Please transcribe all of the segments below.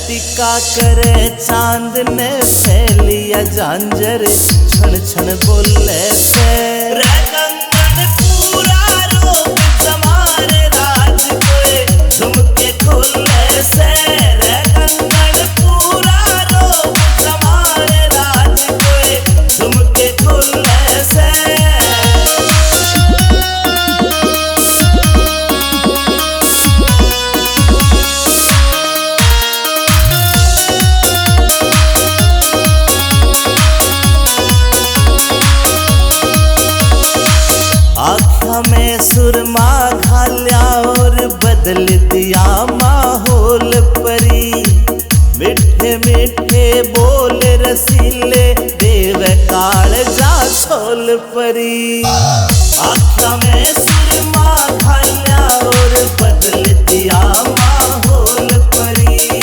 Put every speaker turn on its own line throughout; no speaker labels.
टिका करे चांद ने फैलिया झांझर छन छन बोले से रे कंगन पूरा रोक जमारे राज कोए झुमके खोले से रे कंगन पूरा रोक जमारे राज कोए झुमके खोले से आँखों में सुरमा घाल्या और बदल दिया माहौल परी मिठे मिठे बोल रसीले देव काल जा छोल परी आँखों में सुरमा घाल्या और बदल दिया माहौल परी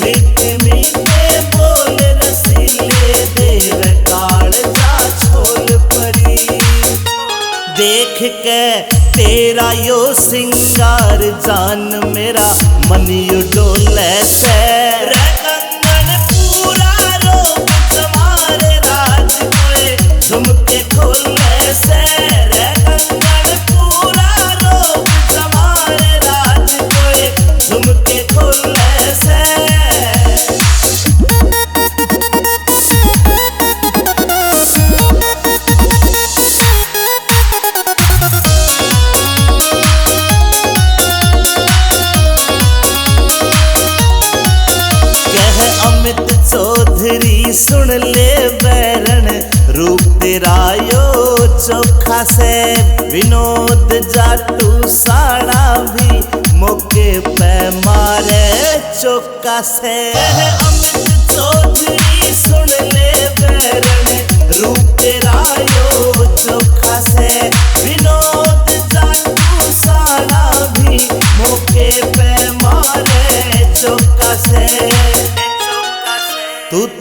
मिठे मिठे बोल रसीले देव काल जा छोल परी देख के तेरा यो सिंगार जान मेरा मन यू डोले से रे कंगन पूरा रोक जमारे राज कोए झुमके खोले से रे कंगन पूरा रोक जमारे राज कोए झुमके खोले से अमित चौधरी सुन ले बैरन रूप तेरा यो चोखा से विनोद जाटू साड़ा भी मौके पे मारे चौका से अमित चौधरी सुन ले बैरन रूप तेरा यो चोखा से विनोद जाटू साड़ा भी मौके पे मारे चौका से तू